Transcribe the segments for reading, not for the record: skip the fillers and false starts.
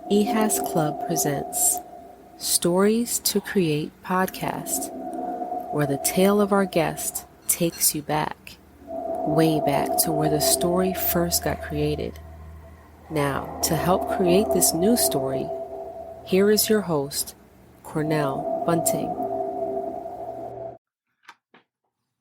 EHAS Club presents Stories to Create podcast, where the tale of our guest takes you back, way back to where the story first got created. Now, to help create this new story, here is your host, Cornell Bunting.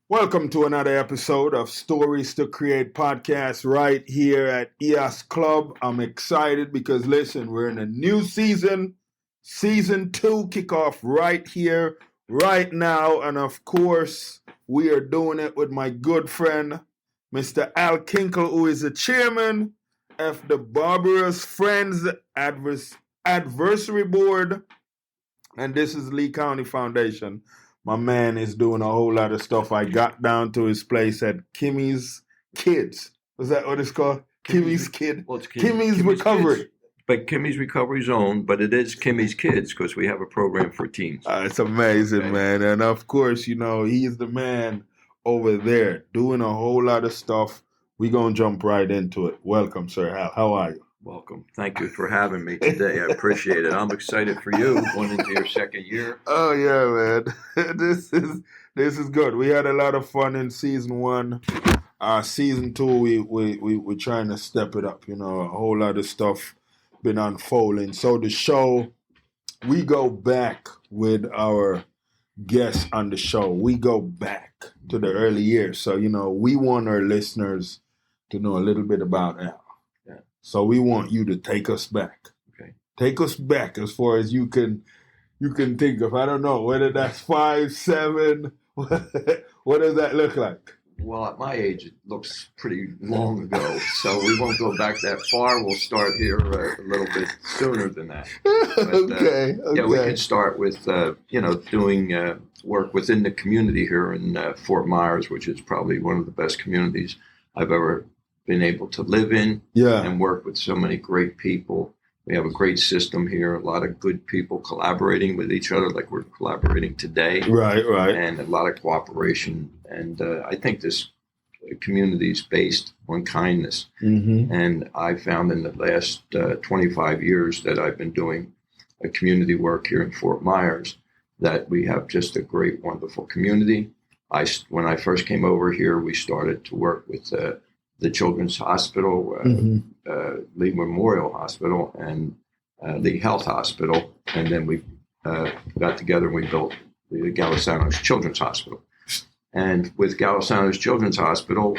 Welcome to another episode of Stories to Create podcast right here at EHAS Club. I'm excited because, listen, we're in a new season. Season 2 kickoff right here, right now. And, of course, we are doing it with my good friend, Mr. Al Kinkle, who is the chairman of the Barbarous Friends Advisory Board. And this is Lee County Foundation. My man is doing a whole lot of stuff. I got down to his place at Kimmie's Kids. Was that what it's called? Kimmie's Kid? Well, it's Kimmie's Recovery. Kids. But Kimmie's Recovery Zone, but it is Kimmie's Kids because we have a program for teens. It's amazing, okay, man. And of course, you know, he's the man over there doing a whole lot of stuff. We're going to jump right into it. Welcome, sir. How are you? Welcome. Thank you for having me today. I appreciate it. I'm excited for you going into your second year. Oh yeah, man. This is good. We had a lot of fun in season 1. Season 2, we're trying to step it up. You know, a whole lot of stuff been unfolding. So the show, we go back with our guests on the show. We go back to the early years. So, you know, we want our listeners to know a little bit about Al. So we want you to take us back. Okay. Take us back as far as you can think of. I don't know whether that's 5, 7. What does that look like? Well, at my age, it looks pretty long ago. So we won't go back that far. We'll start here a little bit sooner than that. But, okay. Yeah, we can start with, doing work within the community here in Fort Myers, which is probably one of the best communities I've ever been able to live in and work with so many great people. We have a great system here, a lot of good people collaborating with each other like we're collaborating today. Right. And a lot of cooperation. And I think this community is based on kindness. Mm-hmm. And I found in the last 25 years that I've been doing community work here in Fort Myers that we have just a great, wonderful community. When I first came over here, we started to work with the Children's Hospital, Lee Memorial Hospital, and Lee Health Hospital. And then we got together and we built the Galasanos Children's Hospital. And with Galasanos Children's Hospital,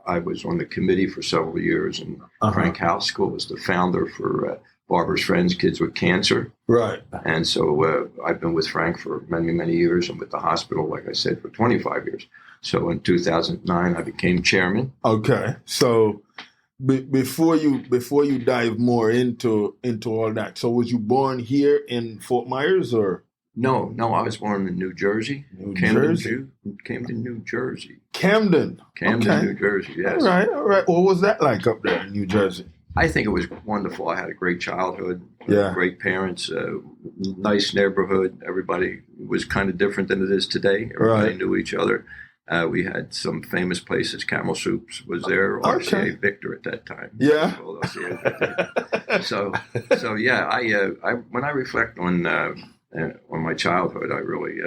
I was on the committee for several years. And Frank Housecool was the founder for Barbarous Friends, Kids with Cancer. Right. And so I've been with Frank for many, many years and with the hospital, like I said, for 25 years. So in 2009, I became chairman. Okay. So before you dive more into all that, so was you born here in Fort Myers or? No, I was born in New Jersey. Camden, New Jersey. Camden, okay. New Jersey, yes. All right. What was that like up there in New Jersey? I think it was wonderful. I had a great childhood, great parents, nice neighborhood. Everybody was kind of different than it is today. Everybody knew each other. We had some famous places. Camel Soups was there. RCA Victor at that time. Yeah. So yeah. I when I reflect on my childhood, I really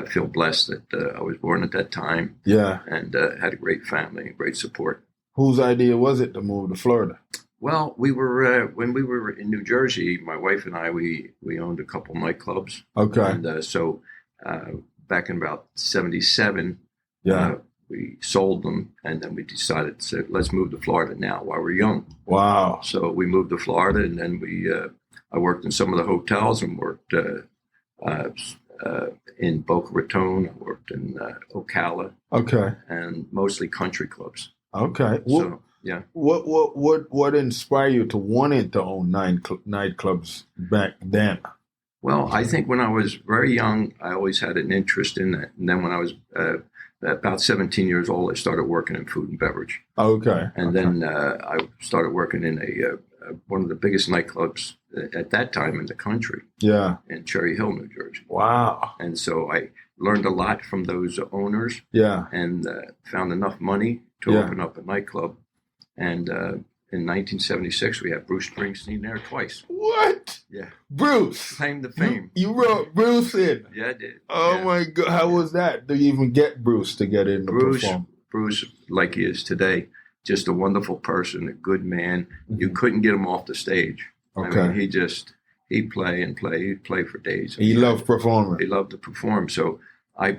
feel blessed that I was born at that time. Yeah. And had a great family, great support. Whose idea was it to move to Florida? Well, we were when we were in New Jersey. My wife and I we owned a couple nightclubs. Okay. And so back in about '77. We sold them, and then we decided to say, let's move to Florida now while we're young. Wow. So we moved to Florida, and then I worked in some of the hotels and worked in Boca Raton. I worked in Ocala. Okay. And mostly country clubs. Okay. So, yeah. What inspired you to wanting to own nightclubs back then? Well, I think when I was very young, I always had an interest in that. And then when I was about 17 years old, I started working in food and beverage. Okay. And then I started working in one of the biggest nightclubs at that time in the country. Yeah. In Cherry Hill, New Jersey. Wow. And so I learned a lot from those owners. Yeah. And found enough money to open up a nightclub. And in 1976, we had Bruce Springsteen there twice. What? Yeah. Bruce. Claim to fame. You wrote Bruce in? Yeah, I did. Oh, yeah. my God. How was that? Do you even get Bruce to get in to perform? Bruce, like he is today, just a wonderful person, a good man. Mm-hmm. You couldn't get him off the stage. Okay. I mean, he'd play and play. He'd play for days. He loved performing. He loved to perform. So I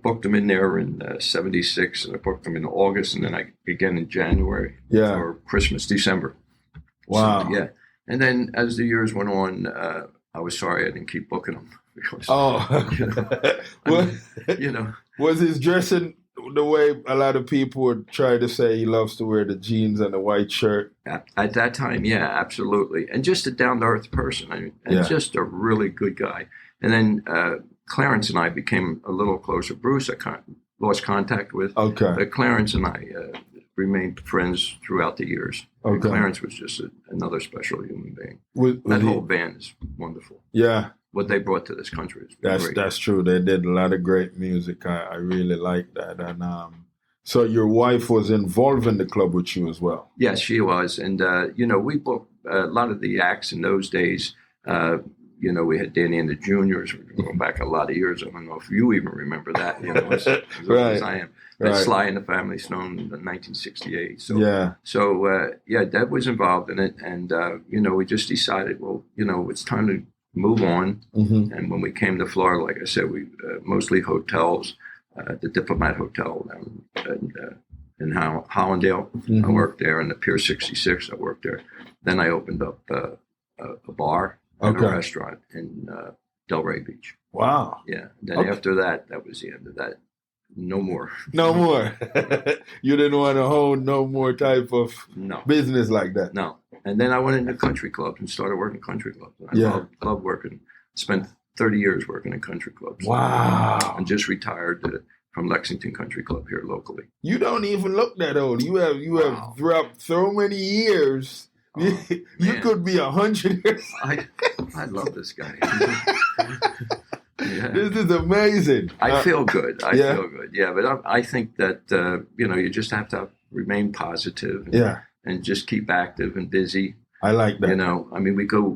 booked him in there in 76, and I booked him in August, and then again in January for Christmas, December. Wow. So, yeah. And then as the years went on, I was sorry I didn't keep booking him. Because, was his dressing the way a lot of people would try to say he loves to wear the jeans and the white shirt? At that time, yeah, absolutely. And just a down-to-earth person. And just a really good guy. And then Clarence and I became a little closer. Bruce, I lost contact with. Okay. But Clarence and I remained friends throughout the years. Okay. And Clarence was just another special human being. That whole band is wonderful. Yeah. What they brought to this country is great. That's true. They did a lot of great music. I really like that. And so your wife was involved in the club with you as well? Yes, she was. And, we booked a lot of the acts in those days. We had Danny and the Juniors. We're going back a lot of years. I don't know if you even remember that, as old as I am. Right. Sly and the Family Stone in 1968. So, Deb was involved in it. And, we just decided, it's time to move on. Mm-hmm. And when we came to Florida, like I said, we mostly hotels, the Diplomat Hotel in Hollandale. Mm-hmm. I worked there, and the Pier 66, I worked there. Then I opened up a bar and a restaurant in Delray Beach. Wow. Yeah. Then after that was the end of that. No more. No more. You didn't want to hold no more type of business like that. No. And then I went into country clubs and started working country clubs. I loved working. Spent 30 years working in country clubs. Wow. And just retired from Lexington Country Club here locally. You don't even look that old. You have dropped so many years. You could be 100 years. I love this guy. Yeah. This is amazing. I feel good. I feel good. Yeah, but I think that you just have to remain positive. And just keep active and busy. I like that.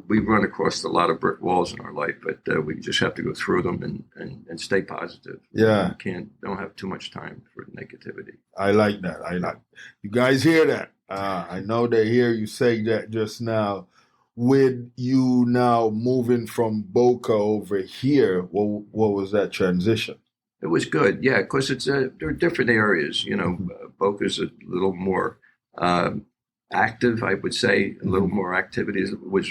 We run across a lot of brick walls in our life, but we just have to go through them and stay positive. Yeah. Don't have too much time for negativity. I like that. You guys hear that? I know they hear you say that just now. With you now moving from Boca over here, what was that transition? It was good, yeah, because there are different areas. Boca's a little more active, I would say, a little more activities. It was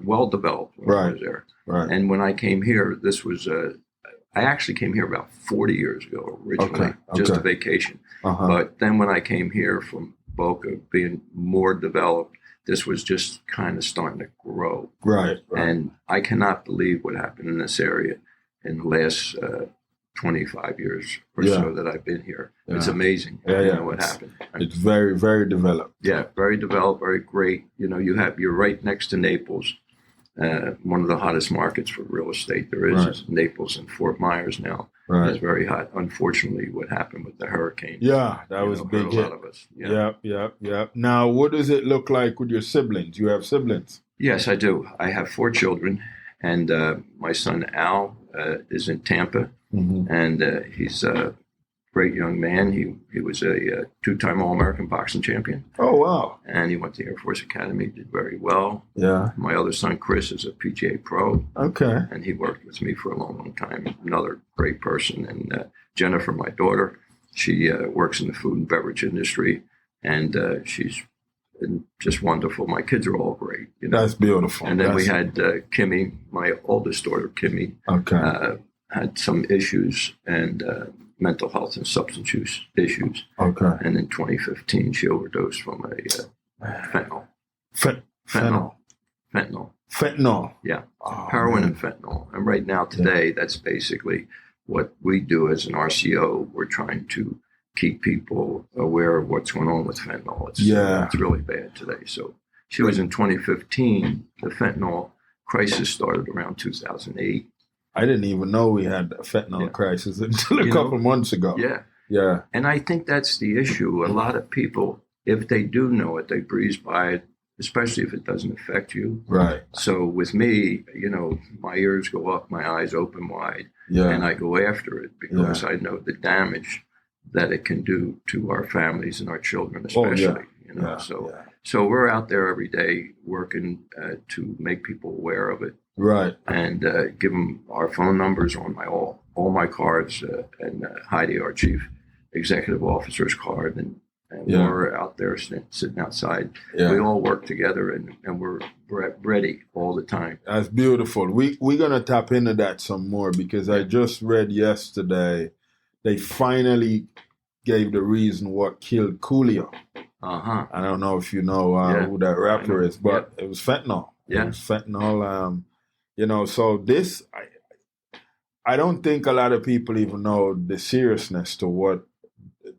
well developed when I was there. Right. And when I came here, this was I actually came here about 40 years ago originally, just a vacation. Uh-huh. But then when I came here from Boca, being more developed, this was just kind of starting to grow. Right. And I cannot believe what happened in this area in the last 25 years or so that I've been here. Yeah. It's amazing what happened. It's very, very developed. Yeah, very developed, very great. You're right next to Naples, one of the hottest markets for real estate there is Naples and Fort Myers now. Right. It's very hot. Unfortunately, what happened with the hurt Yeah, that was a big hit. A lot of us. Yeah. Now, what does it look like with your siblings? You have siblings? Yes, I do. I have 4 children, and my son Al is in Tampa, and he's a great young man. He was a 2-time All-American boxing champion. Oh, wow. And he went to the Air Force Academy, did very well. Yeah. My other son, Chris, is a PGA pro. Okay. And he worked with me for a long, long time. Another great person. And Jennifer, my daughter, she works in the food and beverage industry, and she's just wonderful. My kids are all great. That's beautiful. And then we had Kimmie, my oldest daughter, Kimmie, had some issues and mental health and substance use issues. Okay. And in 2015, she overdosed from a fentanyl. Fentanyl. Yeah. Heroin and fentanyl. And right now, today, that's basically what we do as an RCO. We're trying to keep people aware of what's going on with fentanyl. It's really bad today. So she was in 2015. The fentanyl crisis started around 2008. I didn't even know we had a fentanyl crisis until a couple months ago. Yeah. And I think that's the issue. A lot of people if they do know it, they breeze by it, especially if it doesn't affect you. Right. So with me, my ears go up, my eyes open wide, and I go after it because I know the damage that it can do to our families and our children, especially. So we're out there every day working to make people aware of it, right? And give them our phone numbers on all my cards, and Heidi, our chief executive officer's card, and we're out there sitting outside. Yeah. We all work together, and we're ready all the time. That's beautiful. We're gonna tap into that some more because I just read yesterday they finally gave the reason what killed Coolio. I don't know if you know who that rapper is, but it was fentanyl. Yeah. It was fentanyl. So this, I don't think a lot of people even know the seriousness to what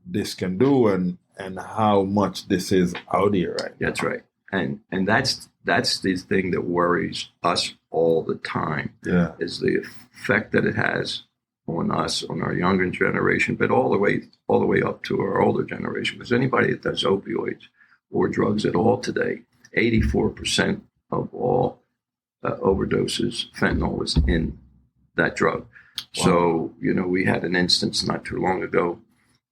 this can do and how much this is out here right now. That's right. And that's the thing that worries us all the time. Yeah. Is the effect that it has on us, on our younger generation, but all the way up to our older generation. Because anybody that does opioids or drugs at all today, 84% of all overdoses, fentanyl is in that drug. Wow. So, we had an instance not too long ago.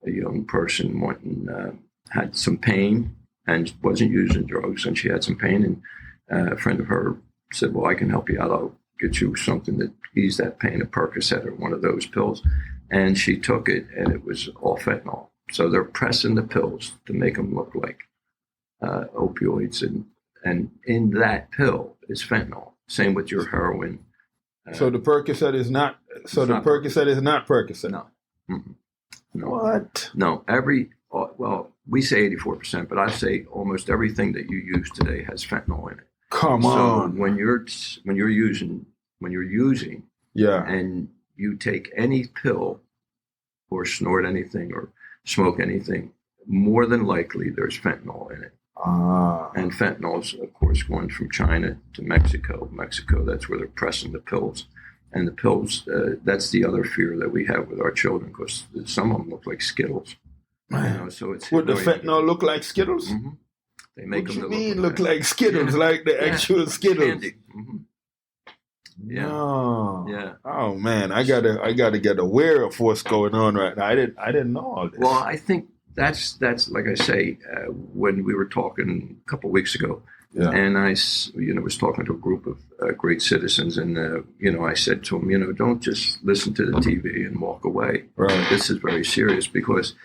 A young person went and had some pain and wasn't using drugs, and she had some pain, and a friend of her said, well, I can help you out. I'll get you something that ease that pain, a Percocet or one of those pills. And she took it, and it was all fentanyl. So they're pressing the pills to make them look like opioids, and in that pill is fentanyl. Same with your heroin. So the Percocet is not. So the Percocet is not Percocet. No. Mm-hmm. No. What? No. We say 84%, but I say almost everything that you use today has fentanyl in it. Come on. So when you're using, and you take any pill or snort anything or smoke anything, more than likely there's fentanyl in it. And fentanyl's, of course, going from China to Mexico. Mexico, that's where they're pressing the pills. And the pills, that's the other fear that we have with our children, because some of them look like Skittles. So it's would the fentanyl look like Skittles? Mm-hmm. They make what them you mean look like Skittles, like the actual Skittles? Candy. Mm-hmm. Yeah. No. Yeah. Oh man, I gotta get aware of what's going on right now. I didn't know all this. Well, I think that's like I say, when we were talking a couple of weeks ago, and I was talking to a group of great citizens, and I said to them, don't just listen to the TV and walk away. Right. This is very serious, because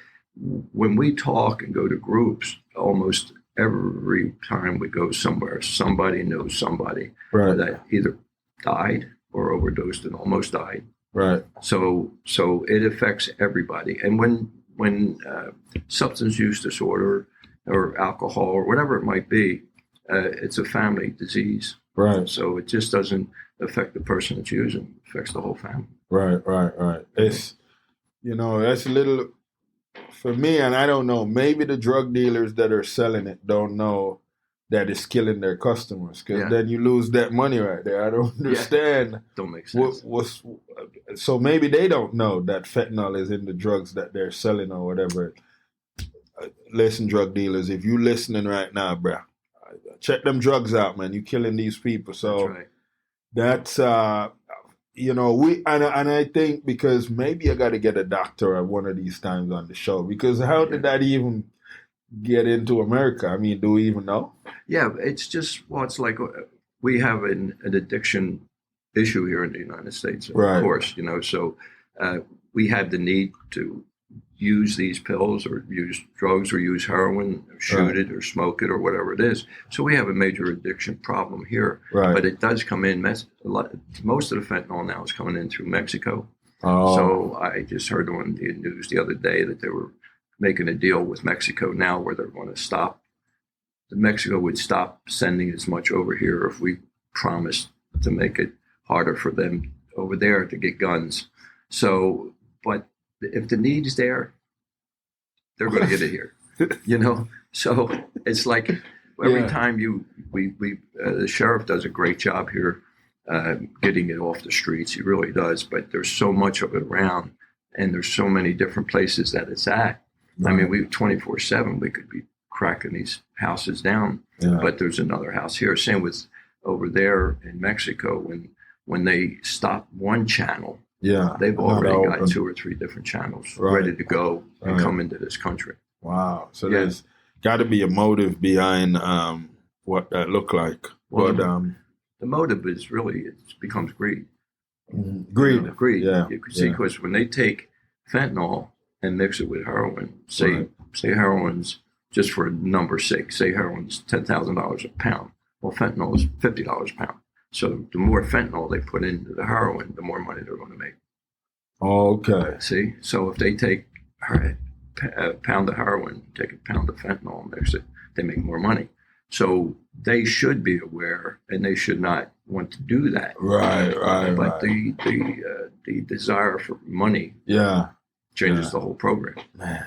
when we talk and go to groups, almost every time we go somewhere, somebody knows somebody that either died or overdosed and almost died. Right. So it affects everybody. And when substance use disorder or alcohol or whatever it might be, it's a family disease. Right. So it just doesn't affect the person that's using; it affects the whole family. Right. It's that's a little. For me, and I don't know, maybe the drug dealers that are selling it don't know that it's killing their customers, because then you lose that money right there. I don't understand. Don't make sense. So maybe they don't know that fentanyl is in the drugs that they're selling or whatever. Listen, drug dealers, if you listening right now, bro, check them drugs out, man. You're killing these people. So that's I think, because maybe I got to get a doctor at one of these times on the show, because how did that even get into America? I mean, do we even know? Yeah, it's just, it's like we have an addiction issue here in the United States, of course, so we had the need to use these pills or use drugs or use heroin or shoot it or smoke it or whatever it is. So we have a major addiction problem here. Right. But it does come in, most of the fentanyl now is coming in through Mexico. Oh. So I just heard on the news the other day that they were making a deal with Mexico now where they're going to stop. Mexico would stop sending as much over here if we promised to make it harder for them over there to get guns. So, but if the need's there, they're going to get it here, So it's like every time the sheriff does a great job here getting it off the streets. He really does. But there's so much of it around, and there's so many different places that it's at. I mean, we 24/7. We could be cracking these houses down. Yeah. But there's another house here. Same with over there in Mexico. When they stop one channel, Yeah. they've Another already got open. 2 or 3 different channels Right. ready to go and Right. come into this country. Wow. So Yeah. there's got to be a motive behind what that look like. Well, But the motive is really, it becomes greed. greed. You know, greed. Yeah. You can see, Yeah. because when they take fentanyl and mix it with heroin, say Right. heroin's, just for number's sake, say heroin's $10,000 a pound. Well, fentanyl is $50 a pound. So the more fentanyl they put into the heroin, the more money they're going to make. Okay. See? So if they take a pound of heroin, take a pound of fentanyl and mix it, they make more money. So they should be aware, and they should not want to do that. Right. But the desire for money changes the whole program. Man.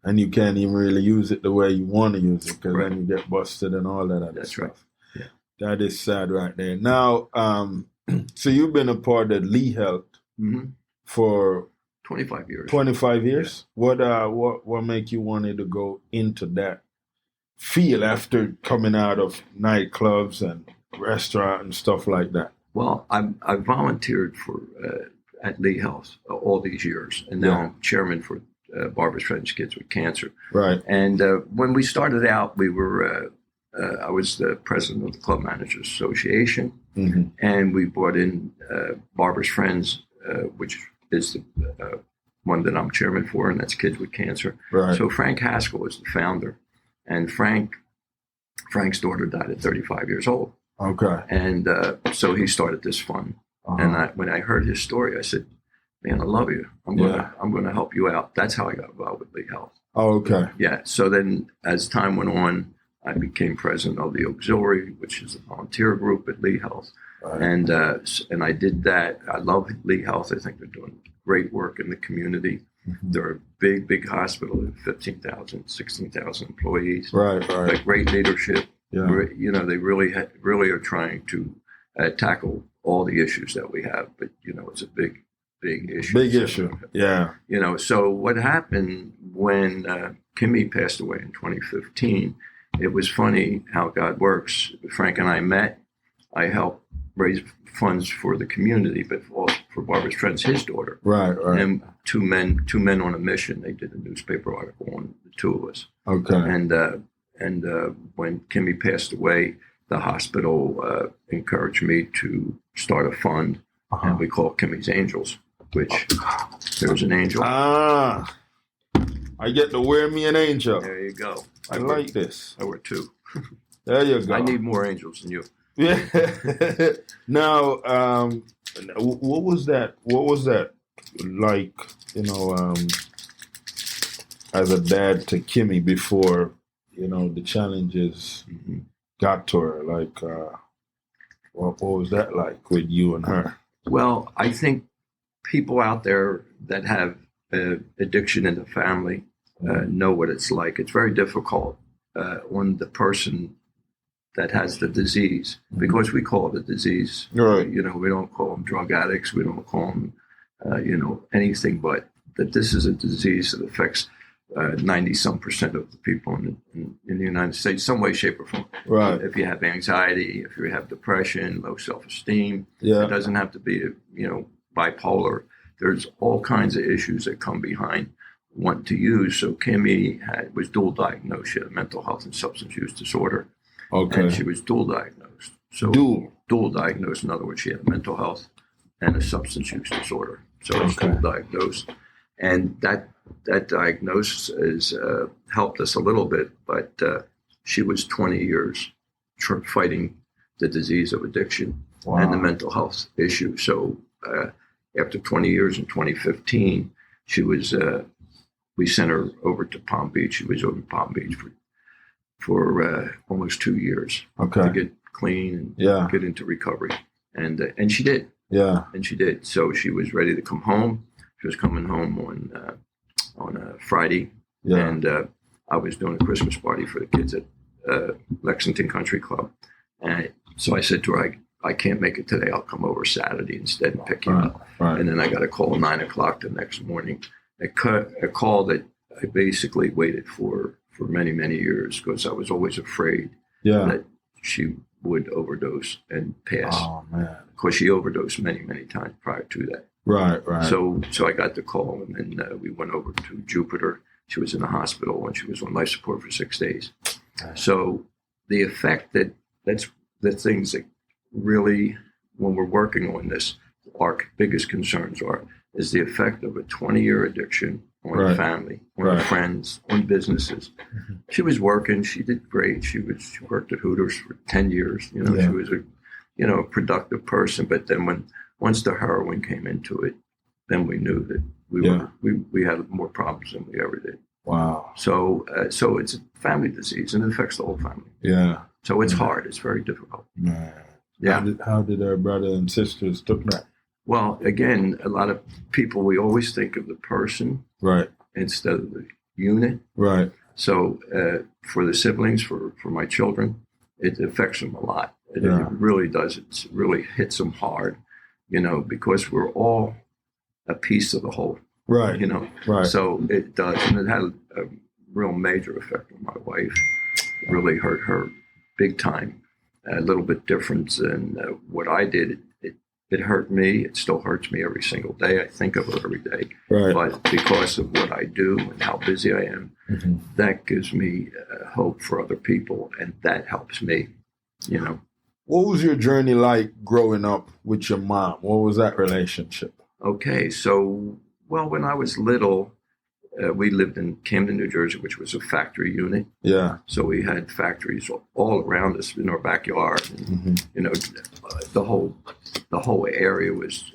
And you can't even really use it the way you want to use it, because Right. then you get busted and all that other That's stuff. right. Yeah. That is sad right there. Now, so you've been a part of Lee Health Mm-hmm. for 25 years. 25 years. What make you wanted to go into that field after coming out of nightclubs and restaurant and stuff like that? Well, I volunteered for at Lee Health all these years, and now I'm chairman for Barbara's Friends Kids with Cancer. Right. And when we started out, we were I was the president of the Club Managers Association, Mm-hmm. and we brought in Barbara's Friends, which is the one that I'm chairman for, and that's Kids with Cancer. Right. So Frank Haskell is the founder, and Frank's daughter died at 35 years old. Okay. And so he started this fund. Uh-huh. And when I heard his story, I said, "Man, I love you. I'm gonna help you out." That's how I got involved with Lee Health. Oh, okay. Yeah. So then, as time went on, I became president of the auxiliary, which is a volunteer group at Lee Health, Right. and I did that. I love Lee Health. I think they're doing great work in the community. Mhm. They're a big hospital with 15,000, 16,000 employees. Right. Like great leadership. Yeah. You know, they really are trying to tackle all the issues that we have. But you know, it's a big issue. Big issue. Yeah. You know, so what happened when Kimmie passed away in 2015? It was funny how God works. Frank and I met. I helped raise funds for the community, but also for Barbara's Friends, his daughter. Right. And two men on a mission. They did a newspaper article on the two of us. Okay. And when Kimmie passed away, the hospital encouraged me to start a fund, Uh-huh. and we call it Kimmie's Angels, which there's an angel. I get to wear me an angel. There you go. I like this. I wear 2. There you go. I need more angels than you. Yeah. Now, what was that? What was that like? You know, as a dad to Kimmie before, you know, the challenges Mm-hmm. got to her. Like, what was that like with you and her? Well, I think people out there that have addiction in the family know what it's like. It's very difficult on the person that has the disease, because we call it a disease. Right. You know, we don't call them drug addicts. We don't call them, anything but that this is a disease that affects 90-some% of the people in the United States, some way, shape, or form. Right. If you have anxiety, if you have depression, low self-esteem, Yeah. it doesn't have to be, bipolar. There's all kinds of issues that come behind wanting to use. So Kimmie was dual diagnosed. She had a mental health and substance use disorder. Okay. And she was dual diagnosed. So dual diagnosed, in other words, she had mental health and a substance use disorder. So it's dual diagnosed. And that diagnosis has helped us a little bit, but she was 20 years fighting the disease of addiction and the mental health issue. So after 20 years in 2015, she was, we sent her over to Palm Beach. She was over in Palm Beach for almost 2 years to get clean and get into recovery. And she did. Yeah. And she did. So she was ready to come home. She was coming home on a Friday. Yeah. And I was doing a Christmas party for the kids at Lexington Country Club. And so I said to her, I can't make it today. I'll come over Saturday instead and pick you up. Right. And then I got a call 9 o'clock the next morning. A call that I basically waited for for many, many years because I was always afraid that she would overdose and pass. Oh, man. Because she overdosed many, many times prior to that. Right. So I got the call, and then we went over to Jupiter. She was in the hospital, and she was on life support for 6 days. So the effect that's the things that really, when we're working on this, our biggest concerns is the effect of a 20-year addiction on the family, on the friends, on businesses. Mm-hmm. She was working. She did great. She worked at Hooters for 10 years. She was a productive person. But then once the heroin came into it, then we knew that we had more problems than we ever did. Wow. So it's a family disease, and it affects the whole family. Yeah. So it's hard. It's very difficult. Man. Yeah. How did our brother and sisters took that? Well, again, a lot of people, we always think of the person instead of the unit. Right. So for the siblings, for my children, it affects them a lot. It really does. It really hits them hard, because we're all a piece of the whole. Right. Right. So it does. And it had a real major effect on my wife. It really hurt her big time. A little bit different than what I did. It hurt me. It still hurts me every single day. I think of her every day. Right. But because of what I do and how busy I am, that gives me hope for other people, and that helps me, What was your journey like growing up with your mom? What was that relationship? Okay, so, when I was little, we lived in Camden, New Jersey, which was a factory unit. Yeah. So we had factories all around us in our backyard. And, the whole area was,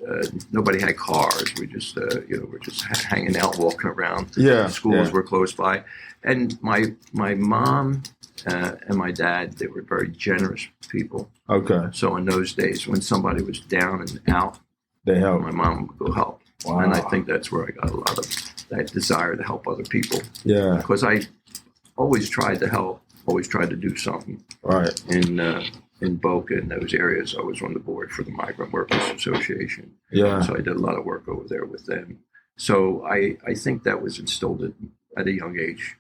nobody had cars. We just, we're just hanging out, walking around. Yeah. Schools were close by. And my mom and my dad, they were very generous people. Okay. So in those days, when somebody was down and out, they helped. My mom would go help. Wow. And I think that's where I got a lot of that desire to help other people. Yeah. Because I always tried to help, always tried to do something. Right. In Boca, in those areas, I was on the board for the Migrant Workers Association. Yeah. So I did a lot of work over there with them. So I think that was instilled at a young age.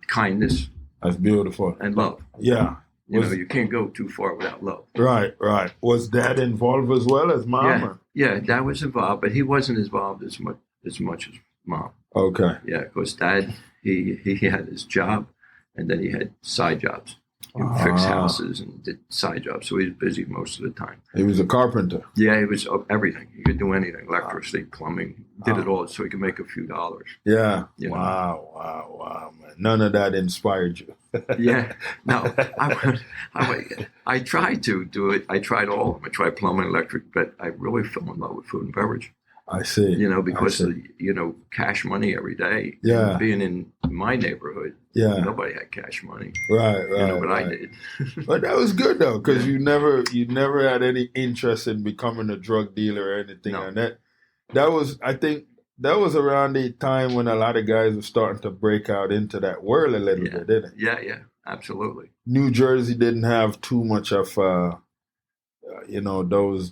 Kindness. That's beautiful. And love. Yeah. You can't go too far without love. Right, right. Was Dad involved as well as Mom? Yeah, Dad was involved, but he wasn't involved as much as Mom. Okay. Yeah, because Dad, he had his job, and then he had side jobs. He would fix houses and did side jobs, so he was busy most of the time. He was a carpenter. Yeah, he was everything. He could do anything, electricity, plumbing, did it all, so he could make a few dollars. Yeah. Wow, man. None of that inspired you. Yeah. No, I tried to do it. I tried all of them. I tried plumbing, electric, but I really fell in love with food and beverage. I see. Because of, cash money every day. Yeah. And being in my neighborhood, nobody had cash money. Right. But I did. But that was good though, because you never had any interest in becoming a drug dealer or anything like that. I think that was around the time when a lot of guys were starting to break out into that world a little bit, didn't it? Yeah, absolutely. New Jersey didn't have too much of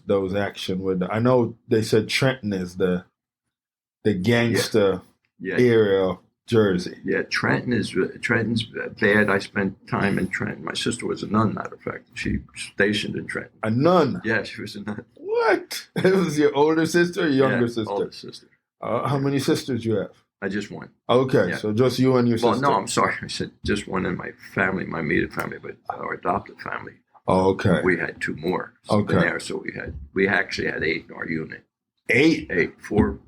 those action with. I know they said Trenton is the gangster area of Jersey. Yeah, Trenton's bad. I spent time in Trenton. My sister was a nun, matter of fact. She stationed in Trenton. A nun? Yeah, she was a nun. What? It was your older sister or younger sister? Older sister. How many sisters you have? I just one. Okay, so just you and your sister. Well, no, I'm sorry. I said just one in my family, my immediate family, but our adopted family. Oh, okay. We had two more. Okay. There, so we actually had 8 in our unit. 8? 8. 4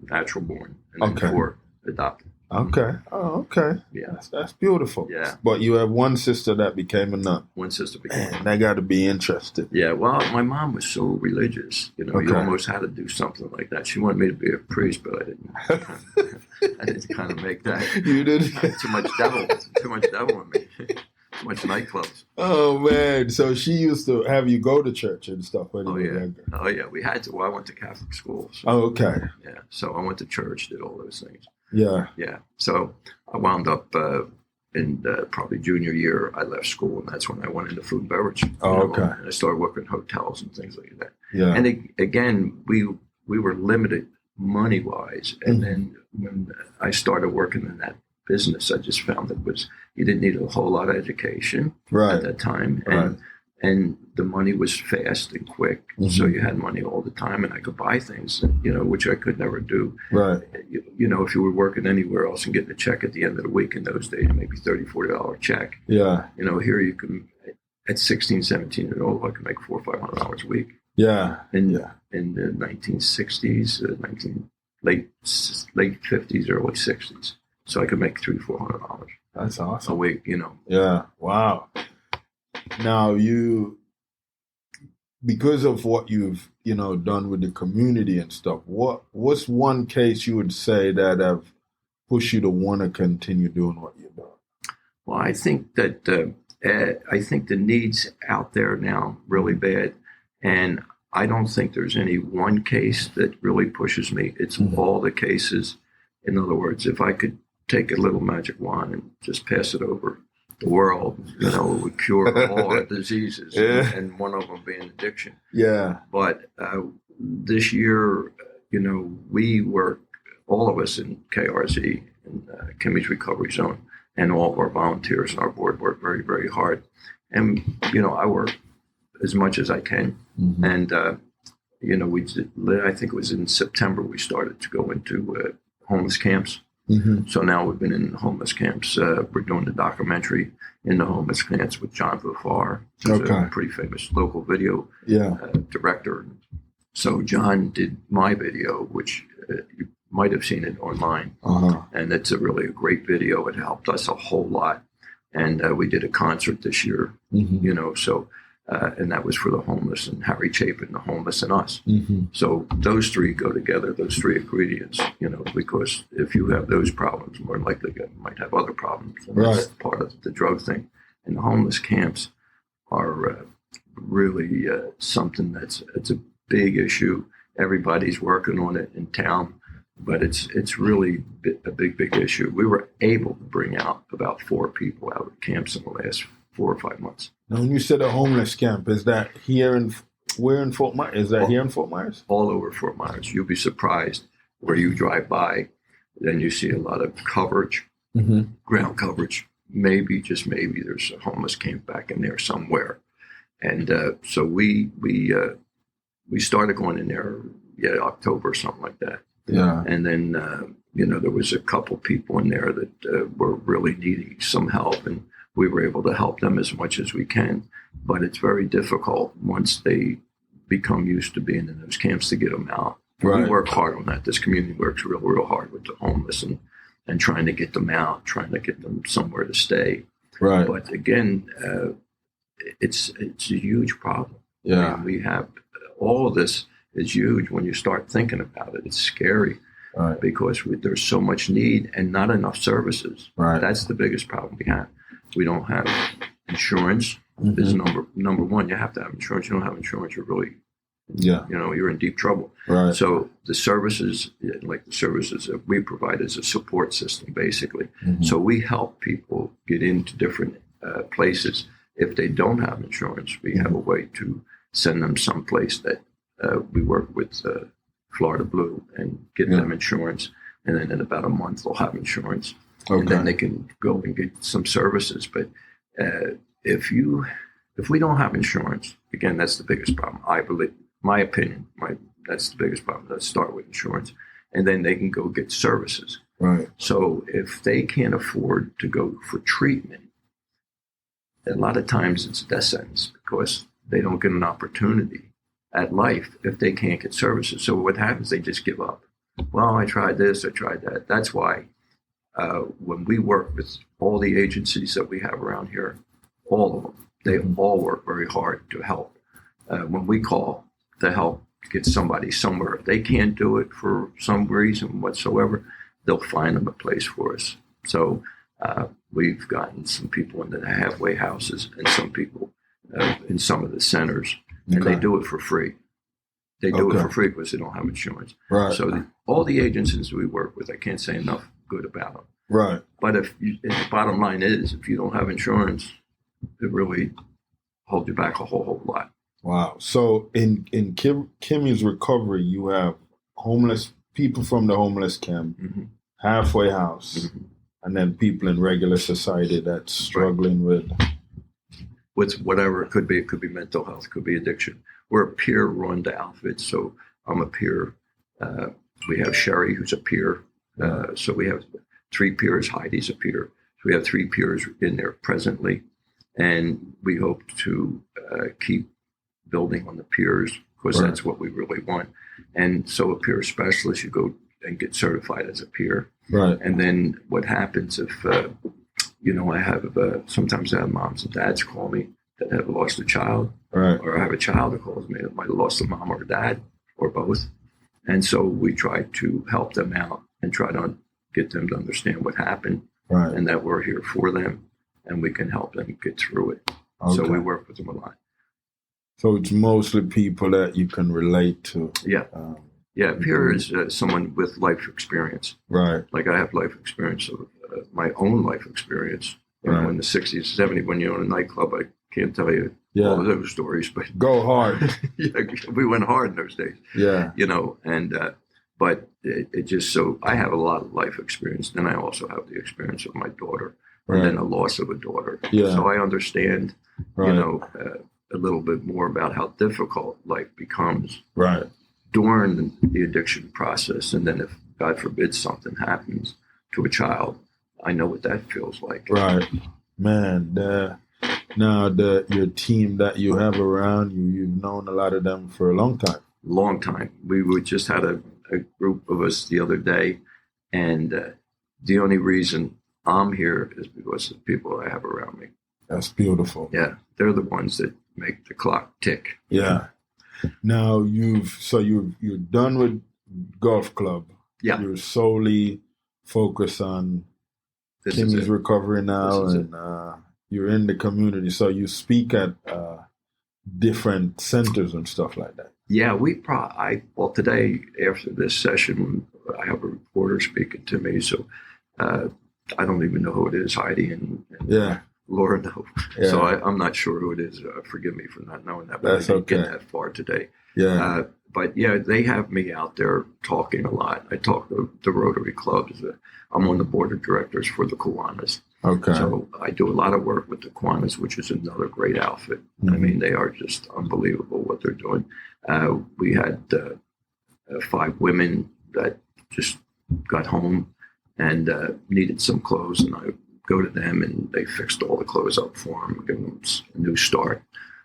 natural born and then 4 adopted. Okay. Oh, okay. Yeah. That's beautiful. Yeah. But you have one sister that became a nun. One sister became a nun. That got to be interesting. Yeah. Well, my mom was so religious. You almost had to do something like that. She wanted me to be a priest, but I didn't. I didn't kind of make that. You didn't? Too much devil in me. Too much nightclubs. Oh, man. So she used to have you go to church and stuff when you were younger. Oh, yeah. We had to. Well, I went to Catholic school. So, okay. Yeah. So I went to church, did all those things. Yeah. Yeah. So I wound up in probably junior year, I left school, and that's when I went into food and beverage. Okay. And I started working in hotels and things like that. Yeah. And again, we were limited money-wise. And then when I started working in that business. I just found you didn't need a whole lot of education at that time, and the money was fast and quick. So you had money all the time, and I could buy things, which I could never do. Right. If you were working anywhere else and getting a check at the end of the week in those days, maybe $30-$40 check. Yeah. Here you can, at 16, 17 years old, I could make $400 or $500 a week. Yeah. In the 1960s, late 50s, early 60s. So I could make $300-$400. That's awesome. A week, Yeah. Wow. Now because of what you've, done with the community and stuff, what's one case you would say that have pushed you to want to continue doing what you're doing? Well, I think that the need's out there now really bad. And I don't think there's any one case that really pushes me. It's all the cases. In other words, if I could take a little magic wand and just pass it over the world, it would cure all our diseases, and one of them being addiction. Yeah. But this year, we work, all of us in KRZ, in Kimmie's Recovery Zone, and all of our volunteers and our board work very, very hard. And, I work as much as I can. And, I think it was in September we started to go into homeless camps. So now we've been in homeless camps. We're doing the documentary in the homeless camps with John Vafar, who's a pretty famous local video director. So John did my video, which you might have seen it online. And it's really a great video. It helped us a whole lot. And we did a concert this year, and that was for the homeless, and Harry Chapin, the homeless, and us. So those three go together, those three ingredients, because if you have those problems, more likely you might have other problems. And that's part of the drug thing. And the homeless camps are really something it's a big issue. Everybody's working on it in town, but it's really a big issue. We were able to bring out about 4 people out of camps in the last 4 or 5 months. Now, when you said a homeless camp, is that here in Fort Myers? Is that here in Fort Myers? All over Fort Myers. You'll be surprised where you drive by. Then you see a lot of coverage, ground coverage. Maybe, just maybe, there's a homeless camp back in there somewhere. And so we started going in there, October or something like that. Yeah. And then, there was a couple people in there that were really needing some help, and we were able to help them as much as we can. But it's very difficult once they become used to being in those camps to get them out. We work hard on that. This community works real hard with the homeless and trying to get them out, trying to get them somewhere to stay. Right. But again, it's a huge problem. Yeah. I mean, we have all of this is huge when you start thinking about it. It's scary. Right. Because there's so much need and not enough services. Right. That's the biggest problem we have. We don't have insurance. Is number one. You have to have insurance. You don't have insurance, you're really, you're in deep trouble. Right. So the services, like the services that we provide, is a support system, basically. So we help people get into different places. If they don't have insurance, we have a way to send them someplace that we work with Florida Blue and get them insurance, and then in about a month they'll have insurance, and then they can go and get some services. But if we don't have insurance, again, that's the biggest problem. I believe, my opinion, that's the biggest problem. Let's start with insurance, and then they can go get services. Right. So if they can't afford to go for treatment, a lot of times it's a death sentence because they don't get an opportunity at life if they can't get services. So what happens, they just give up. Well, I tried this, I tried that. That's why when we work with all the agencies that we have around here, all of them, they all work very hard to help. When we call to help get somebody somewhere, if they can't do it for some reason whatsoever, they'll find them a place for us. So we've gotten some people into the halfway houses and some people in some of the centers. And they do it for free. They do it for free because they don't have insurance. Right. So all the agencies we work with, I can't say enough good about them. Right. But if the bottom line is, if you don't have insurance, it really holds you back a whole lot. Wow. So in Kimmie's recovery, you have homeless people from the homeless camp, halfway house, and then people in regular society that's struggling with whatever it could be. It could be mental health, it could be addiction. We're a peer-run outfit, so I'm a peer. We have Sherry, who's a peer. So we have 3 peers. Heidi's a peer. So we have 3 peers in there presently, and we hope to keep building on the peers because that's what we really want. And so a peer specialist, you go and get certified as a peer. Right. And then what happens if, I have, sometimes I have moms and dads call me that have lost a child, or I have a child that calls me that might have lost a mom or a dad or both. And so we try to help them out and try to get them to understand what happened and that we're here for them and we can help them get through it. Okay. So we work with them a lot. So it's mostly people that you can relate to. Yeah. Peer is someone with life experience. Right. Like I have life experience of my own life experience. You know, in the 60s, 70s, when you own a nightclub, I can't tell you all of those stories, but go hard. We went hard in those days. Yeah. But it just, so I have a lot of life experience. Then I also have the experience of my daughter and then the loss of a daughter. Yeah. So I understand, a little bit more about how difficult life becomes during the addiction process. And then if, God forbid, something happens to a child, I know what that feels like. Right. Man, your team that you have around you, you've known a lot of them for a long time. Long time. We just had a group of us the other day, and the only reason I'm here is because of the people I have around me. That's beautiful. Yeah, they're the ones that make the clock tick. Yeah. Now you're done with golf club. Yeah. You're solely focused on Kimmie's recovery now, and you're in the community. So you speak at different centers and stuff like that. Yeah, today after this session, I have a reporter speaking to me. So I don't even know who it is, Heidi and Laura know. Yeah. So I'm not sure who it is. Forgive me for not knowing that, but I didn't get that far today. Yeah. But they have me out there talking a lot. I talk to the Rotary clubs. I'm on the board of directors for the Kiwanis. Okay. So I do a lot of work with the Kiwanis, which is another great outfit. Mm-hmm. I mean, they are just unbelievable what they're doing. We had 5 women that just got home and needed some clothes, and I go to them and they fixed all the clothes up for them, give them a new start.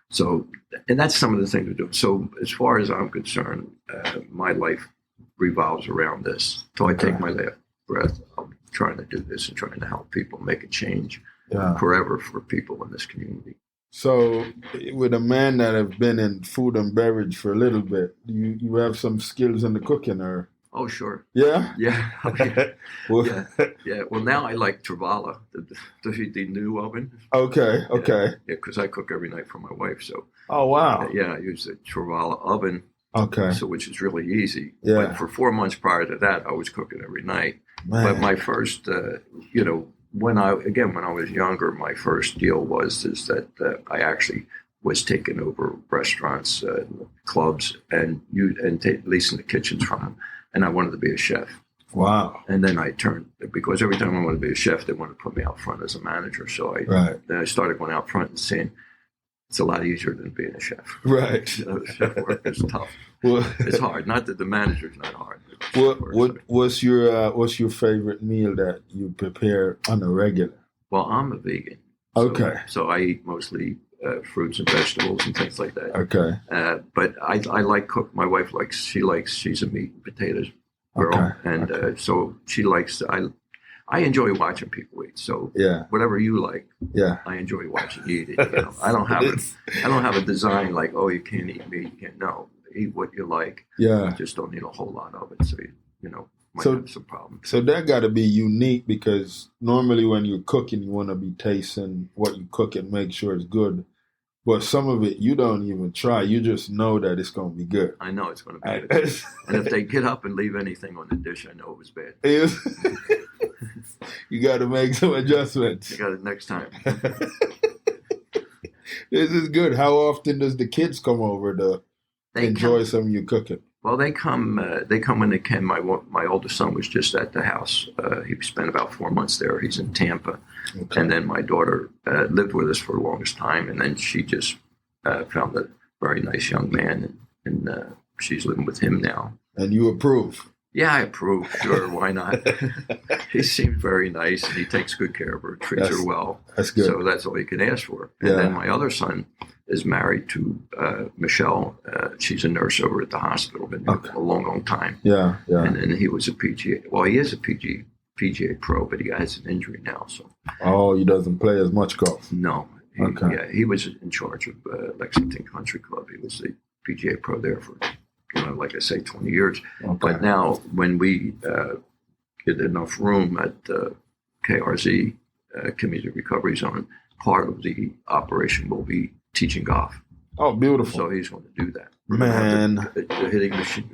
So, and that's some of the things we're doing. So as far as I'm concerned, my life revolves around this. So I take my last breath. I'm trying to do this and trying to help people make a change forever for people in this community. So with a man that have been in food and beverage for a little bit, you have some skills in the cooking, or? Oh, sure. Yeah? Yeah. Well, now I like Travala, the new oven. Okay. Yeah, because I cook every night for my wife. So. Oh, wow. I use the Travala oven. Okay. So, which is really easy. Yeah. But for 4 months prior to that, I was cooking every night. Man. But my first, when I was younger, my first deal was that I actually was taking over restaurants, clubs, and leasing the kitchens from them. And I wanted to be a chef. Wow. And then I turned, because every time I wanted to be a chef, they wanted to put me out front as a manager. So then I started going out front and saying, it's a lot easier than being a chef. Right. Chef work is tough. It's hard. Not that the manager's not hard. What's your favorite meal that you prepare on a regular? Well, I'm a vegan. So I eat mostly fruits and vegetables and things like that. Okay. But I like cook. My wife she's a meat and potatoes girl. Okay. And so she likes, I enjoy watching people eat. So whatever you like, I enjoy watching you eat it. I don't have a design like, oh, you can't eat meat. You can't. No, eat what you like. Yeah. You just don't need a whole lot of it. So, might have some problems. So that got to be unique, because normally when you're cooking, you want to be tasting what you cook and make sure it's good. But some of it, you don't even try. You just know that it's going to be good. I know it's going to be good. And if they get up and leave anything on the dish, I know it was bad. You got to make some adjustments. You got it next time. This is good. How often does the kids come over to enjoy some of your cooking? Well, they come when they can. My oldest son was just at the house. He spent about 4 months there. He's in Tampa. Okay. And then my daughter lived with us for the longest time. And then she just found a very nice young man. And she's living with him now. And you approve? Yeah, I approve. Sure, why not? He seems very nice, and he takes good care of her, treats her well. That's good. So that's all you can ask for. And then my other son is married to Michelle. She's a nurse over at the hospital, been there a long, long time. Yeah. And then he was a PGA. Well, he is a PGA pro, but he has an injury now. So. Oh, he doesn't play as much golf? No. He was in charge of Lexington Country Club. He was the PGA pro there for, like I say, 20 years. Okay. But now when we get enough room at KRZ, Community Recovery Zone, part of the operation will be teaching golf. Oh, beautiful. So he's going to do that. Man. The hitting machine,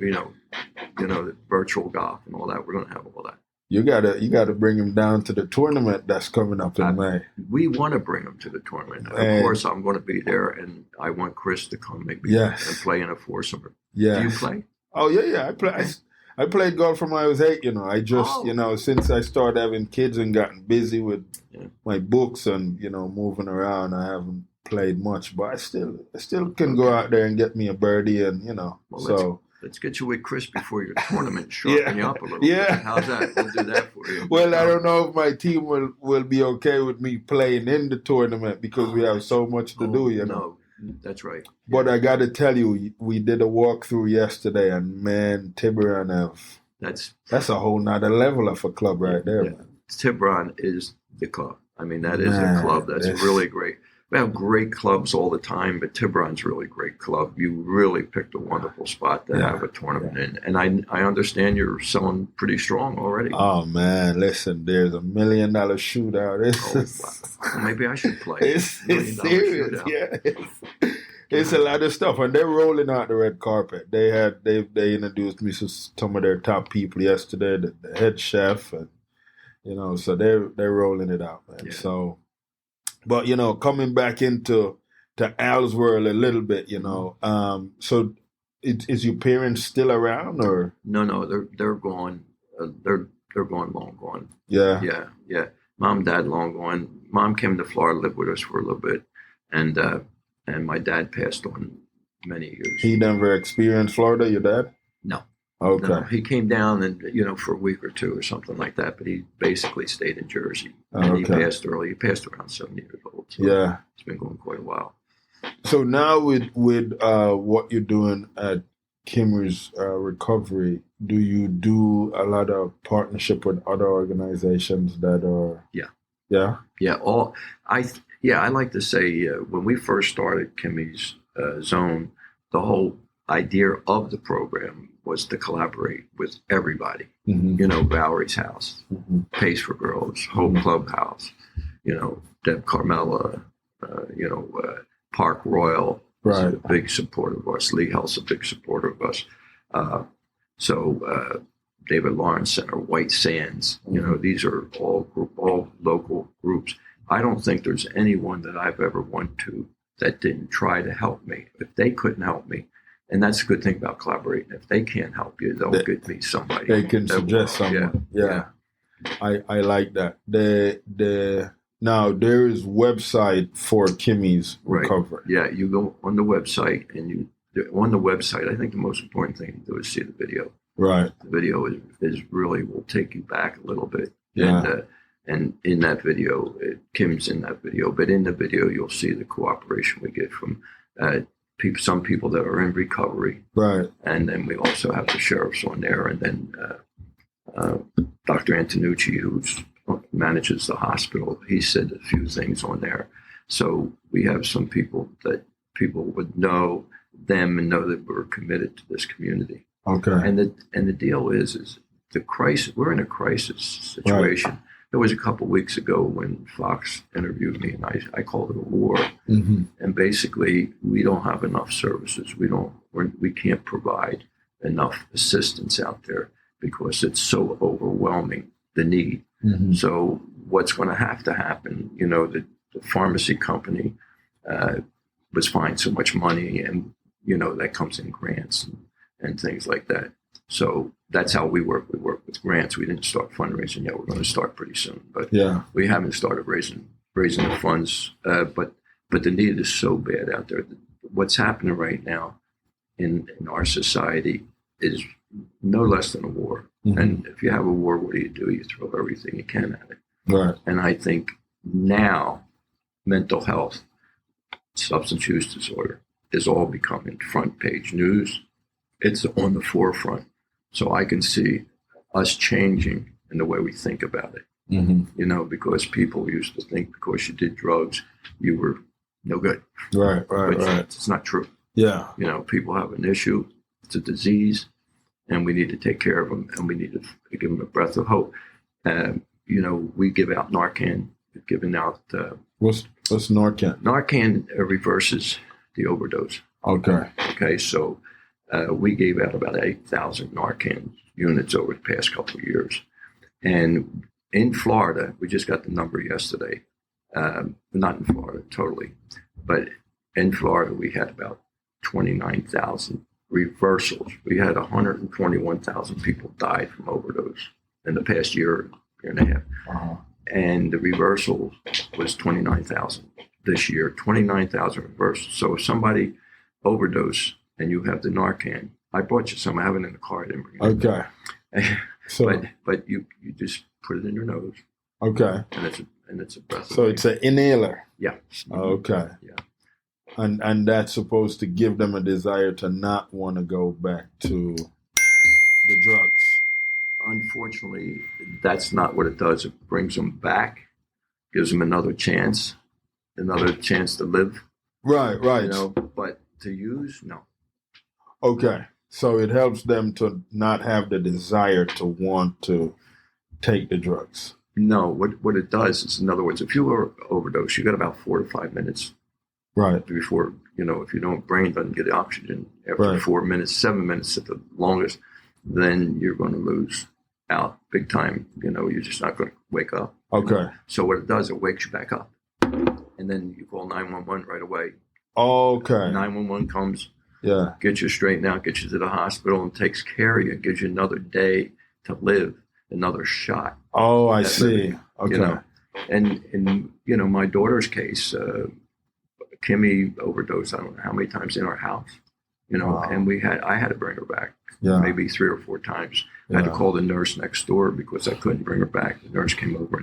the virtual golf and all that. We're going to have all that. You gotta bring him down to the tournament that's coming up in May. We want to bring him to the tournament. Of course, I'm going to be there, and I want Chris to come maybe and play in a foursome. Yeah. Do you play? Oh yeah. I play. I played golf from when I was 8. I just since I started having kids and gotten busy with my books and moving around, I haven't played much. But I still can go out there and get me a birdie and Let's get you with Chris before your tournament, sharpen you up a little bit. How's that? We'll do that for you. Well, I don't know if my team will be okay with me playing in the tournament because we have so much to do, No, that's right. But I got to tell you, we did a walkthrough yesterday, and man, Tiburon that's a whole nother level of a club right there, man. Tiburon is the club. I mean, that is a club that's really great. We have great clubs all the time, but Tiburon's a really great club. You really picked a wonderful spot to have a tournament in. And I understand you're selling pretty strong already. Oh, man. Listen, there's $1 million shootout. Well, maybe I should play. It's serious. Yeah. It's a lot of stuff. And they're rolling out the red carpet. They introduced me to some of their top people yesterday, the head chef. And, so they're rolling it out, man. Yeah. So... But, coming back into Al's world a little bit, so is your parents still around or? No, they're gone. They're gone, long gone. Yeah. Yeah. Mom and dad long gone. Mom came to Florida, lived with us for a little bit. And my dad passed on many years. He never experienced Florida, your dad? No. Okay. No, he came down and, for a week or two or something like that, but he basically stayed in Jersey. And he passed early. He passed around 70 years old. So it's been going quite a while. So now with what you're doing at Kimmie's recovery, do you do a lot of partnership with other organizations that are? Yeah. I like to say when we first started Kimmie's Zone, the whole idea of the program was to collaborate with everybody. Mm-hmm. Valerie's House, Pace for Girls, Hope Clubhouse, Deb Carmella, Park Royal is a big supporter of us. Lee Hell's a big supporter of us. David Lawrence Center, White Sands, these are all local groups. I don't think there's anyone that I've ever went to that didn't try to help me. If they couldn't help me, and that's a good thing about collaborating. If they can't help you, they'll get me somebody. They can suggest someone. Yeah. I like that. Now there is website for Kimmie's recovery. Yeah, you go on the website on the website. I think the most important thing to do is see the video. Right. The video is really will take you back a little bit. Yeah. And in that video, Kim's in that video, but in the video you'll see the cooperation we get from some people that are in recovery. Right. And then we also have the sheriffs on there, and then Dr. Antonucci, who manages the hospital, he said a few things on there. So we have some people that people would know them and know that we're committed to this community. Okay. And the deal is the crisis. We're in a crisis situation. Right. There was a couple of weeks ago when Fox interviewed me, and I called it a war. Mm-hmm. And basically, we don't have enough services. We can't provide enough assistance out there because it's so overwhelming, the need. Mm-hmm. So what's going to happen? The pharmacy company was fined so much money, and that comes in grants and things like that. So that's how we work. We work with grants. We didn't start fundraising yet. We're going to start pretty soon, but we haven't started raising the funds. But the need is so bad out there. What's happening right now in our society is no less than a war. Mm-hmm. And if you have a war, what do? You throw everything you can at it. Right. And I think now mental health, substance use disorder is all becoming front page news. It's on the forefront. So I can see us changing in the way we think about it. Mm-hmm. Because people used to think because you did drugs, you were no good. Right. It's not true. Yeah. People have an issue. It's a disease, and we need to take care of them, and we need to give them a breath of hope. We give out Narcan. We've given out... What's Narcan? Narcan reverses the overdose. Okay. So we gave out about 8,000 Narcan units over the past couple of years. And in Florida, we just got the number yesterday. Not in Florida, totally. But in Florida, we had about 29,000 reversals. We had 121,000 people died from overdose in the past year and a half. Uh-huh. And the reversal was 29,000 this year, 29,000 reversals. So if somebody overdose and you have the Narcan, I brought you some. I have it in the car. I didn't bring it. Okay. So, but you just put it in your nose. Okay. And it's a breath. So it's an inhaler. Yeah. Okay. Yeah. And that's supposed to give them a desire to not want to go back to the drugs. Unfortunately, that's not what it does. It brings them back, gives them another chance to live. Right. But to use, no. Okay. So it helps them to not have the desire to want to take the drugs. No, what it does is, in other words, if you overdose, you got about 4 to 5 minutes. Right. Before, if you don't, brain doesn't get oxygen after 4 minutes, 7 minutes at the longest, then you're going to lose out big time. You're just not going to wake up. Okay. So what it does, it wakes you back up. And then you call 911 right away. Okay. 911 comes, yeah, gets you straightened out, gets you to the hospital, and takes care of you, gives you another day to live, another shot. Oh, I see. Living, okay. And in my daughter's case, Kimmie overdosed, I don't know how many times in our house, wow. And I had to bring her back, maybe 3 or 4 times. I had to call the nurse next door because I couldn't bring her back. The nurse came over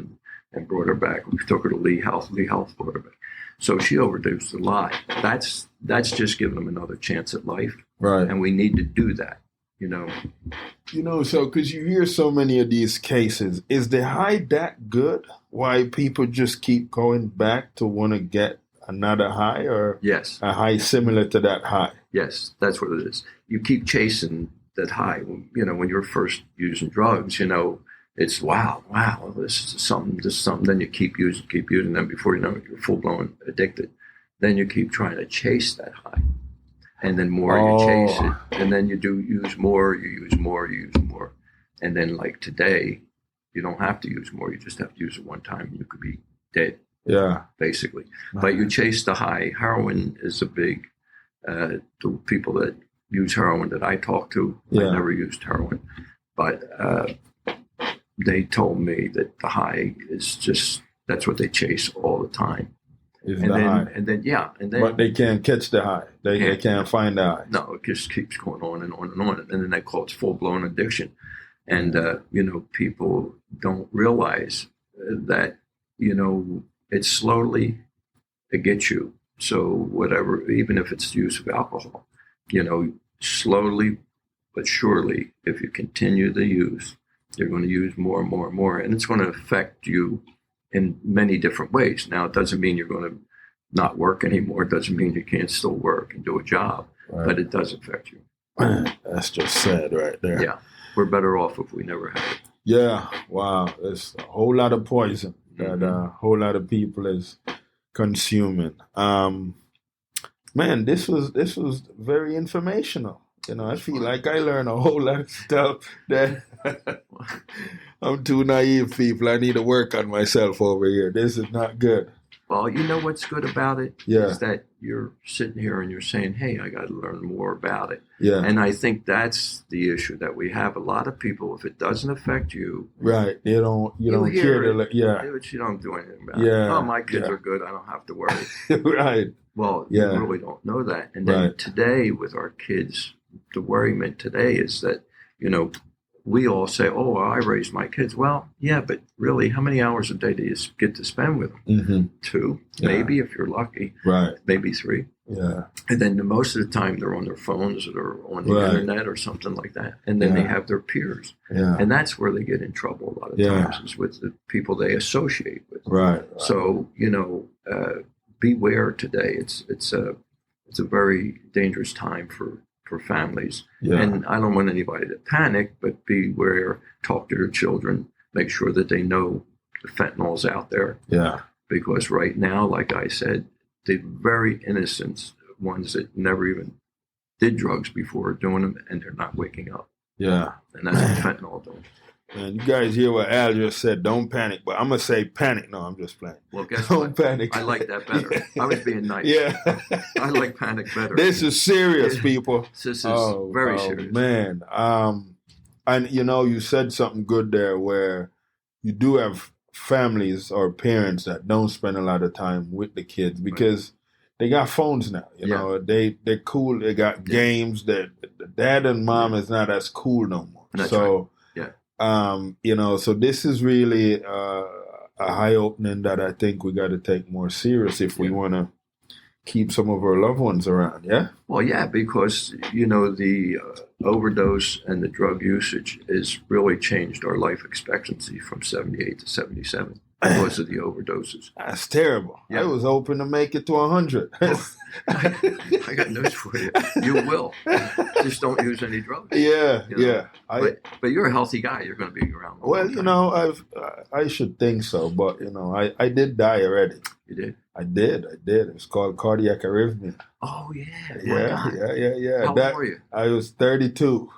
and brought her back. We took her to Lee Health. Lee Health brought her back. So she overdosed a lot. That's just giving them another chance at life. Right. And we need to do that, So because you hear so many of these cases, is the high that good? Why people just keep going back to want to get another high, or yes, a high similar to that high? Yes, that's what it is. You keep chasing that high. When you're first using drugs, it's wow, this is something. Then you keep using them. Before you know it, you're full blown addicted. Then you keep trying to chase that high, and then more you chase it, and then you use more. You use more, and then like today, you don't have to use more. You just have to use it one time, and you could be dead. Yeah, basically. But you chase the high. Heroin is a big. The people that use heroin that I talk to, I never used heroin, but they told me that the high is just that's what they chase all the time. And then but they can't catch the high. They can't find the high. No, it just keeps going on and on and on, and then they call it full blown addiction. And people don't realize that it's slowly to get you. So whatever, even if it's the use of alcohol, slowly but surely, if you continue the use, you're going to use more and more and more, and it's going to affect you in many different ways. Now, it doesn't mean you're going to not work anymore. It doesn't mean you can't still work and do a job, but it does affect you. That's just sad right there. Yeah. We're better off if we never had it. Yeah. Wow. There's a whole lot of poison that a whole lot of people is consuming. Man, this was very informational. I feel like I learned a whole lot of stuff that I'm too naive, people. I need to work on myself over here. This is not good. Well, what's good about it is that you're sitting here and you're saying, hey, I got to learn more about it. Yeah. And I think that's the issue that we have. A lot of people, if it doesn't affect you, right, you don't care to, but you don't do anything about it. Yeah. Oh, my kids are good. I don't have to worry. Right. Well, you really don't know that. And then today with our kids, the worriment today is that, we all say, oh, well, I raised my kids. Well, yeah, but really, how many hours a day do you get to spend with them? Mm-hmm. 2, maybe if you're lucky. Right. Maybe 3. Yeah. And then most of the time they're on their phones or on the internet or something like that. And then they have their peers. Yeah. And that's where they get in trouble a lot of times, is with the people they associate with. Right. So, beware today. It's a very dangerous time for families. Yeah. And I don't want anybody to panic, but beware, talk to your children, make sure that they know the fentanyl's out there. Yeah. Because right now, like I said, the very innocent ones that never even did drugs before are doing them, and they're not waking up. Yeah. And that's what fentanyl doing. And you guys hear what Al just said, don't panic. But I'm going to say panic. No, I'm just playing. Well, guess don't what? Panic. I like that better. I was being nice. Yeah. I like panic better. This is serious, people. This is very serious. Man. And, you said something good there where you do have families or parents that don't spend a lot of time with the kids because they got phones now. They're cool. They got games. That the dad and mom is not as cool no more. That's so, right. So this is really a high opening that I think we got to take more serious if we want to keep some of our loved ones around. Yeah. Well, yeah, because the overdose and the drug usage has really changed our life expectancy from 78 to 77 because of the overdoses. That's terrible. Yeah. I was hoping to make it to 100. Well, I got news for you. You will. Just don't use any drugs. Yeah, yeah. But you're a healthy guy. You're going to be around. Well, I should think so. But, I did die already. You did? I did. It's called cardiac arrhythmia. Oh, yeah. Yeah. How old were you? I was 32.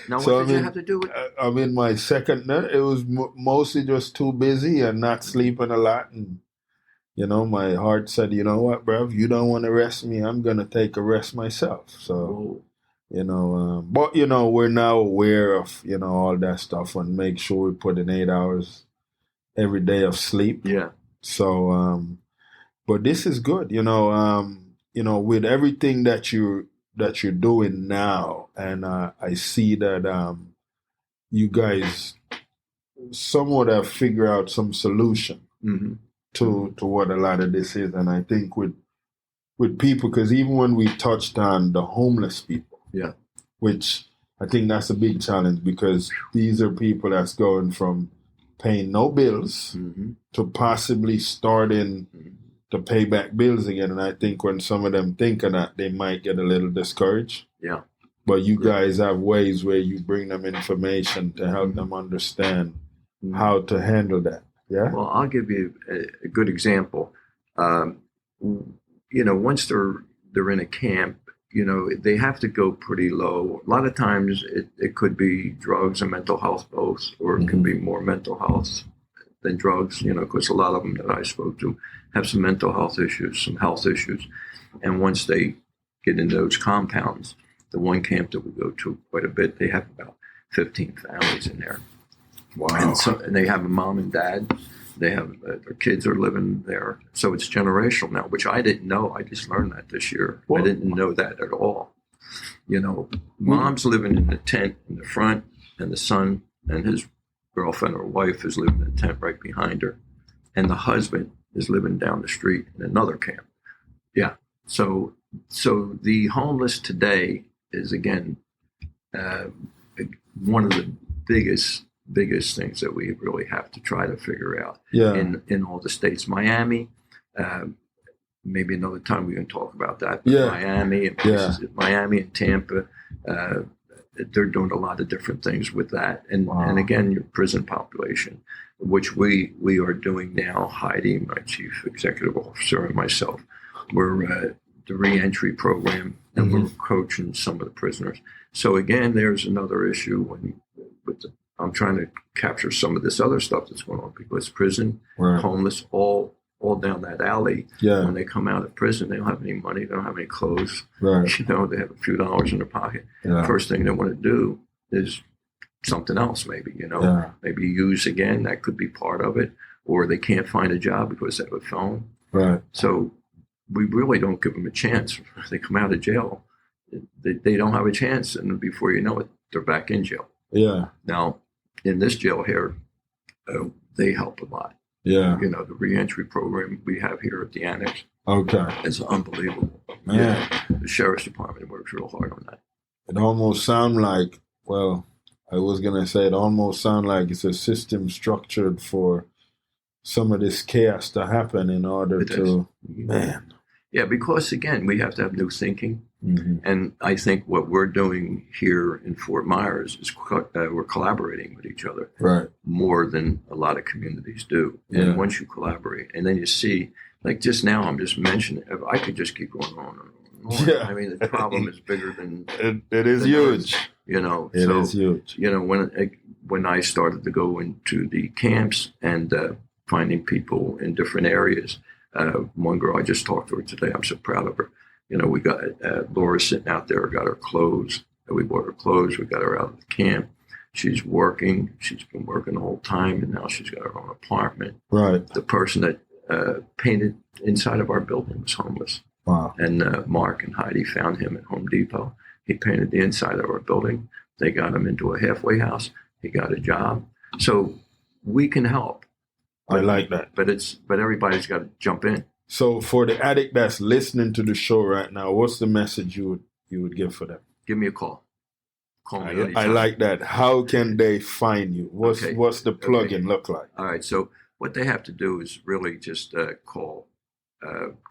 Now, what did you have to do with it? I'm in my second. It was mostly just too busy and not sleeping a lot. And, my heart said, you know what, bruv, you don't want to rest me. I'm going to take a rest myself. So, but, we're now aware of, all that stuff and make sure we put in 8 hours every day of sleep. Yeah. So, but this is good, with everything that you're doing now, and I see that you guys somewhat have figured out some solution to what a lot of this is, and I think with people, because even when we touched on the homeless people, which I think that's a big challenge because these are people that's going from paying no bills to possibly starting to pay back bills again. And I think when some of them think of that, they might get a little discouraged. Yeah. But you guys have ways where you bring them information to help them understand how to handle that. Yeah. Well, I'll give you a good example. Once they're in a camp, they have to go pretty low. A lot of times it could be drugs and mental health both, or it can be more mental health than drugs, because a lot of them that I spoke to have some mental health issues, some health issues. And once they get into those compounds, the one camp that we go to quite a bit, they have about 15 families in there. Wow. And they have a mom and dad. They have their kids are living there. So it's generational now, which I didn't know. I just learned that this year. Well, I didn't know that at all. Mom's living in the tent in the front, and the son and his girlfriend or wife is living in the tent right behind her. And the husband is living down the street in another camp. Yeah. So the homeless today is, again, one of the biggest things that we really have to try to figure out in all the states. Miami, maybe another time we can talk about that. But Miami and Tampa, they're doing a lot of different things with that. And again, your prison population, which we are doing now. Heidi, my chief executive officer, and myself, we're the reentry program, and we're coaching some of the prisoners. So again, there's another issue I'm trying to capture some of this other stuff that's going on because prison, homeless, all all down that alley. Yeah. When they come out of prison, they don't have any money. They don't have any clothes. Right. They have a few dollars in their pocket. Yeah. First thing they want to do is something else, maybe, maybe use again. That could be part of it. Or they can't find a job because they have a phone. Right. So we really don't give them a chance. If they come out of jail, they don't have a chance. And before you know it, they're back in jail. Yeah. Now, in this jail here, they help a lot. Yeah. The reentry program we have here at the annex. Okay. It's unbelievable. Man. Yeah. The sheriff's department works real hard on that. It almost sounds like, well, I was going to say it almost sounds like it's a system structured for some of this chaos to happen in order to, man. Yeah, because again, we have to have new thinking. Mm-hmm. And I think what we're doing here in Fort Myers is we're collaborating with each other more than a lot of communities do. Yeah. And once you collaborate, and then you see, like just now, I'm just mentioning, I could just keep going on and on and on. Yeah. I mean, the problem is bigger than it is huge. It is huge. When I started to go into the camps and finding people in different areas. One girl, I just talked to her today. I'm so proud of her. We got Laura sitting out there, got her clothes. We bought her clothes. We got her out of the camp. She's working. She's been working the whole time, and now she's got her own apartment. Right. The person that painted inside of our building was homeless. Wow. And Mark and Heidi found him at Home Depot. He painted the inside of our building. They got him into a halfway house. He got a job. So we can help. I like that. But everybody's got to jump in. So for the addict that's listening to the show right now, what's the message you would give for them? Give me a call. Call me anytime. I like that. How can they find you? What's the plugin look like? All right. So what they have to do is really just call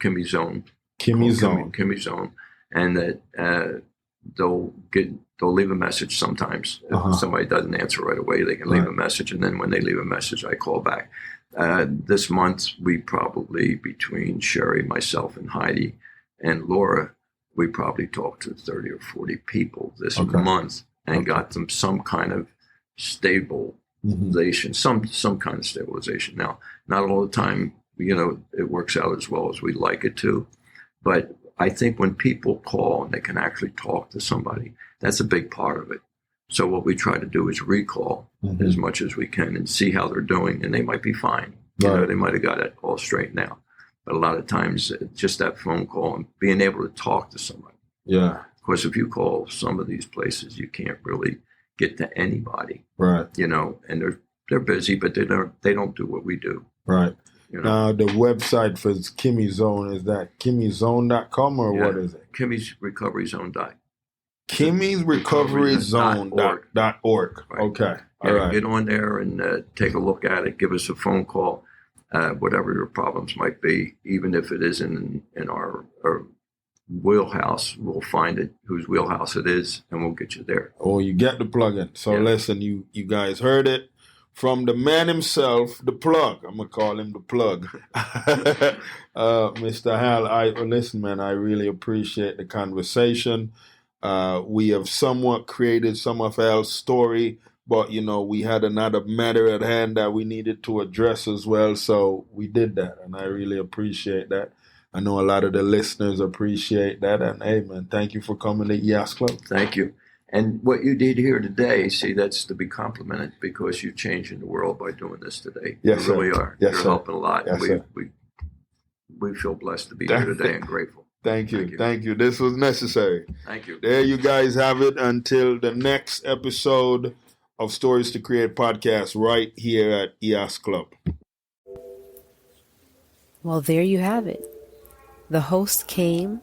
Kimmie Zone. Kimmie Zone. Kimmie Zone, and that they'll leave a message sometimes. If somebody doesn't answer right away, they can leave a message, and then when they leave a message, I call back. This month, we probably, between Sherry, myself, and Heidi, and Laura, we probably talked to 30 or 40 people this month and got them some kind of stabilization, some kind of stabilization. Now, not all the time, it works out as well as we'd like it to, but I think when people call and they can actually talk to somebody, that's a big part of it. So what we try to do is recall as much as we can and see how they're doing, and they might be fine. They might have got it all straightened out. But a lot of times, just that phone call and being able to talk to somebody. Yeah. Of course, if you call some of these places, you can't really get to anybody. Right. And they're busy, but they don't do what we do. Right. Now, the website for Kimmie Zone, is that KimmieZone.com or what is it? Kimmie's Recovery Zone. Kimmie's Recovery Zone.org. Right. Okay. All right. Get on there and take a look at it. Give us a phone call, whatever your problems might be. Even if it isn't in our wheelhouse, we'll find it, whose wheelhouse it is, and we'll get you there. Oh, you get the plug-in. So listen, you guys heard it from the man himself, the plug. I'm going to call him the plug. Mr. Hal, listen, man, I really appreciate the conversation. We have somewhat created some of Al's story, but, we had another matter at hand that we needed to address as well. So we did that, and I really appreciate that. I know a lot of the listeners appreciate that. And, hey, man, thank you for coming to EOS Club. Thank you. And what you did here today, see, that's to be complimented because you're changing the world by doing this today. Yes, you really are. Yes, you're sir. helping a lot. Yes, we feel blessed to be here today and grateful. Thank you. This was necessary. Thank you. There you guys have it. Until the next episode of Stories to Create podcast right here at EOS Club. Well, there you have it. The host came,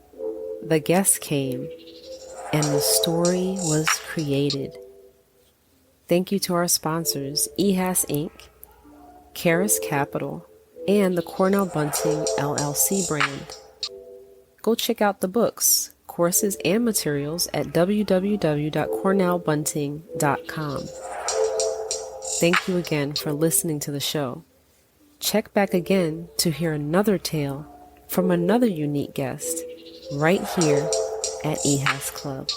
the guest came, and the story was created. Thank you to our sponsors, EHAS Inc., Karis Capital, and the Cornell Bunting LLC brand. Go check out the books, courses, and materials at www.cornellbunting.com. Thank you again for listening to the show. Check back again to hear another tale from another unique guest right here at EHAS Club.